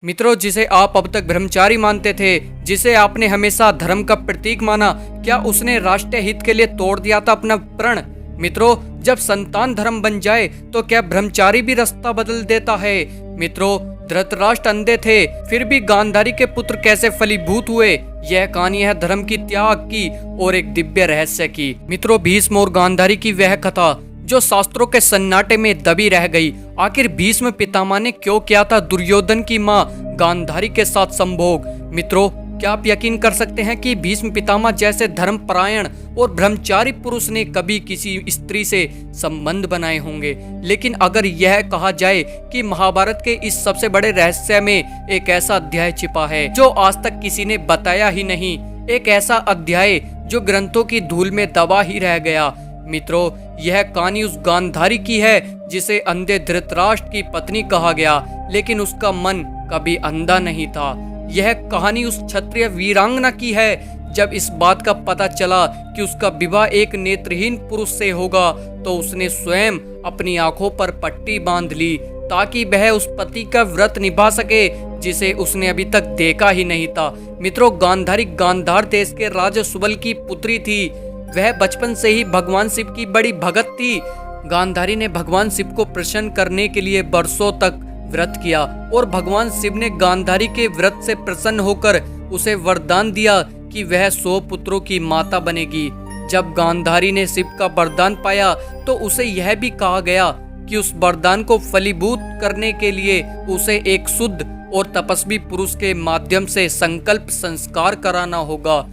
मित्रों, जिसे आप अब तक ब्रह्मचारी मानते थे, जिसे आपने हमेशा धर्म का प्रतीक माना, क्या उसने राष्ट्रीय हित के लिए तोड़ दिया था अपना प्रण? मित्रों, जब संतान धर्म बन जाए तो क्या ब्रह्मचारी भी रास्ता बदल देता है? मित्रों, धृतराष्ट्र अंधे थे, फिर भी गांधारी के पुत्र कैसे फलीभूत हुए? यह कहानी है धर्म की, त्याग की और एक दिव्य रहस्य की। मित्रों, भीष्म और गांधारी की वह कथा जो शास्त्रों के सन्नाटे में दबी रह गई। आखिर भीष्म पितामह ने क्यों किया था दुर्योधन की मां गांधारी के साथ संभोग? मित्रों, क्या आप यकीन कर सकते हैं कि भीष्म पितामह जैसे धर्मपरायण और ब्रह्मचारी पुरुष ने कभी किसी स्त्री से संबंध बनाए होंगे? लेकिन अगर यह कहा जाए कि महाभारत के इस सबसे बड़े रहस्य में एक ऐसा अध्याय छिपा है जो आज तक किसी ने बताया ही नहीं, एक ऐसा अध्याय जो ग्रंथों की धूल में दबा ही रह गया। मित्रों, यह कहानी उस गांधारी की है जिसे अंधे धृतराष्ट्र की पत्नी कहा गया, लेकिन उसका मन कभी अंधा नहीं था। यह कहानी उस क्षत्रिय वीरांगना की है जब इस बात का पता चला कि उसका विवाह एक नेत्रहीन पुरुष से होगा तो उसने स्वयं अपनी आंखों पर पट्टी बांध ली ताकि वह उस पति का व्रत निभा सके जिसे उसने अभी तक देखा ही नहीं था। मित्रों, गांधारी गांधार देश के राजा सुबल की पुत्री थी। वह बचपन से ही भगवान शिव की बड़ी भगत थी। गांधारी ने भगवान शिव को प्रसन्न करने के लिए बरसों तक व्रत किया और भगवान शिव ने गांधारी के व्रत से प्रसन्न होकर उसे वरदान दिया कि वह 100 पुत्रों की माता बनेगी। जब गांधारी ने शिव का वरदान पाया तो उसे यह भी कहा गया कि उस वरदान को फलीभूत करने के लिए उसे एक शुद्ध और तपस्वी पुरुष के माध्यम से संकल्प संस्कार कराना होगा।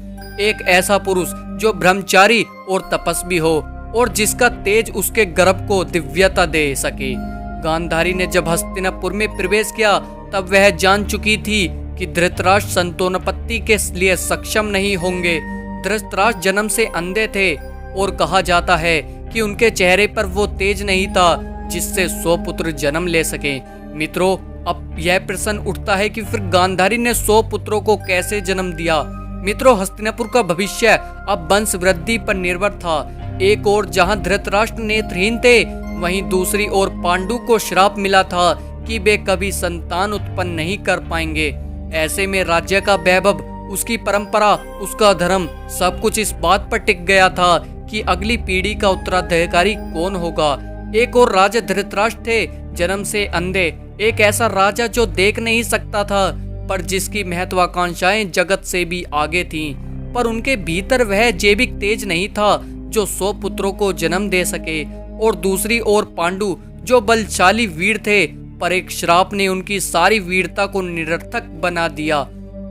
एक ऐसा पुरुष जो ब्रह्मचारी और तपस्वी हो और जिसका तेज उसके गर्भ को दिव्यता दे सके। गांधारी ने जब हस्तिनापुर में प्रवेश किया तब वह जान चुकी थी कि धृतराष्ट्र संतानोत्पत्ति के लिए सक्षम नहीं होंगे। धृतराष्ट्र जन्म से अंधे थे और कहा जाता है कि उनके चेहरे पर वो तेज नहीं था जिससे 100 पुत्र जन्म ले सके। मित्रों, अब यह प्रश्न उठता है कि फिर गांधारी ने 100 पुत्रों को कैसे जन्म दिया? मित्रों, हस्तिनापुर का भविष्य अब वंश वृद्धि पर निर्भर था। एक ओर जहां धृतराष्ट्र नेत्रहीन थे, वहीं दूसरी ओर पांडु को श्राप मिला था कि वे कभी संतान उत्पन्न नहीं कर पाएंगे। ऐसे में राज्य का वैभव, उसकी परंपरा, उसका धर्म, सब कुछ इस बात पर टिक गया था कि अगली पीढ़ी का उत्तराधिकारी कौन होगा। एक और राजा धृतराष्ट्र थे, जन्म से अंधे, एक ऐसा राजा जो देख नहीं सकता था पर जिसकी महत्वाकांक्षाएं जगत से भी आगे थीं। पर उनके भीतर वह जैविक तेज नहीं था जो 100 पुत्रों को जन्म दे सके। और दूसरी ओर पांडु जो बलशाली वीर थे, पर एक श्राप ने उनकी सारी वीरता को निरर्थक बना दिया।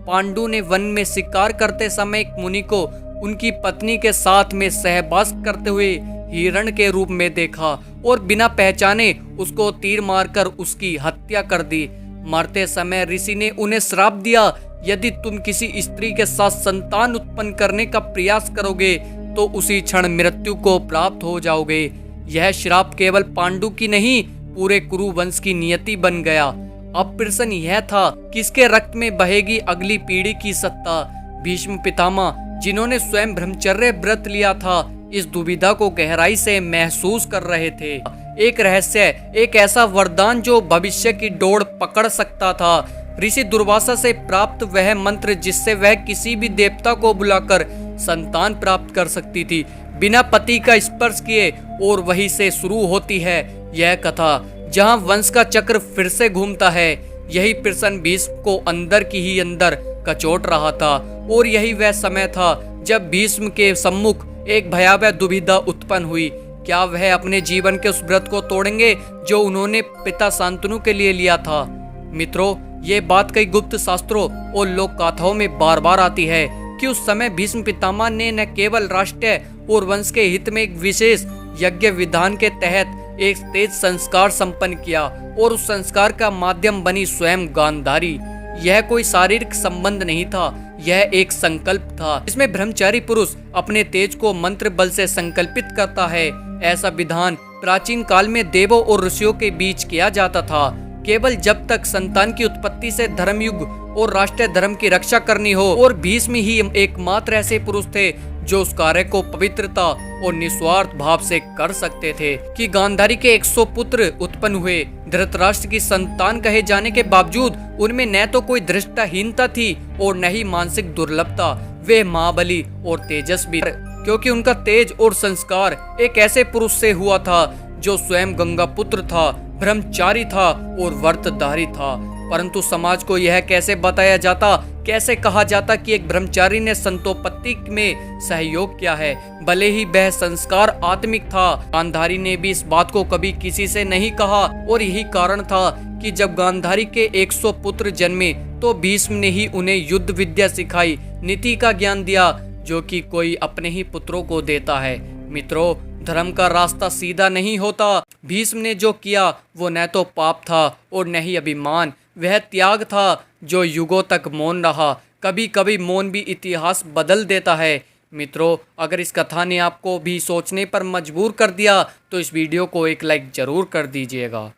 पांडु ने वन में शिकार करते समय एक मुनि को उनकी पत्नी के साथ में सहवास करते हुए हिरण के रूप में देखा और बिना पहचाने उसको तीर मारकर उसकी हत्या कर दी। मरते समय ऋषि ने उन्हें श्राप दिया, यदि तुम किसी स्त्री के साथ संतान उत्पन्न करने का प्रयास करोगे तो उसी क्षण मृत्यु को प्राप्त हो जाओगे। यह श्राप केवल पांडु की नहीं, पूरे कुरु वंश की नियति बन गया। अब प्रश्न यह था, किसके रक्त में बहेगी अगली पीढ़ी की सत्ता? भीष्म पितामह, जिन्होंने स्वयं ब्रह्मचर्य व्रत लिया था, इस दुविधा को गहराई से महसूस कर रहे थे। एक रहस्य, एक ऐसा वरदान जो भविष्य की डोर पकड़ सकता था। ऋषि दुर्वासा से प्राप्त वह मंत्र जिससे वह किसी भी देवता को बुलाकर संतान प्राप्त कर सकती थी बिना पति का स्पर्श किए। और वहीं से शुरू होती है यह कथा जहां वंश का चक्र फिर से घूमता है। यही प्रश्न भीष्म को अंदर की ही अंदर कचोट रहा था और यही वह समय था जब भीष्म के सम्मुख एक भयावह दुविधा उत्पन्न हुई। क्या वह अपने जीवन के उस व्रत को तोड़ेंगे जो उन्होंने पिता शांतनु के लिए लिया था? मित्रों, ये बात कई गुप्त शास्त्रों और लोक गाथाओं में बार बार आती है कि उस समय भीष्म पितामह ने न केवल राष्ट्र और वंश के हित में एक विशेष यज्ञ विधान के तहत एक तेज संस्कार संपन्न किया और उस संस्कार का माध्यम बनी स्वयं गांधारी। यह कोई शारीरिक संबंध नहीं था, यह एक संकल्प था जिसमें ब्रह्मचारी पुरुष अपने तेज को मंत्र बल से संकल्पित करता है। ऐसा विधान प्राचीन काल में देवों और ऋषियों के बीच किया जाता था केवल जब तक संतान की उत्पत्ति से धर्मयुग और राष्ट्रीय धर्म की रक्षा करनी हो। और भीष्म ही एकमात्र ऐसे पुरुष थे जो उस कार्य को पवित्रता और निस्वार्थ भाव से कर सकते थे कि गांधारी के 100 पुत्र उत्पन्न हुए। धृतराष्ट्र की संतान कहे जाने के बावजूद उनमें न तो कोई दृष्टिहीनता थी और न ही मानसिक दुर्लभता। वे महाबली और तेजस्वी क्योंकि उनका तेज और संस्कार एक ऐसे पुरुष से हुआ था जो स्वयं गंगा पुत्र था, ब्रह्मचारी था और व्रतधारी था। परंतु समाज को यह कैसे बताया जाता, कैसे कहा जाता कि एक ब्रह्मचारी ने संतोत्पत्ति में सहयोग किया है, भले ही वह संस्कार आत्मिक था। गांधारी ने भी इस बात को कभी किसी से नहीं कहा और यही कारण था कि जब गांधारी के 100 पुत्र जन्मे तो भीष्म ने ही उन्हें युद्ध विद्या सिखाई, नीति का ज्ञान दिया जो कि कोई अपने ही पुत्रों को देता है। मित्रों, धर्म का रास्ता सीधा नहीं होता। भीष्म ने जो किया वो न तो पाप था और न ही अभिमान, वह त्याग था जो युगों तक मौन रहा। कभी कभी मौन भी इतिहास बदल देता है। मित्रों, अगर इस कथा ने आपको भी सोचने पर मजबूर कर दिया तो इस वीडियो को एक लाइक जरूर कर दीजिएगा।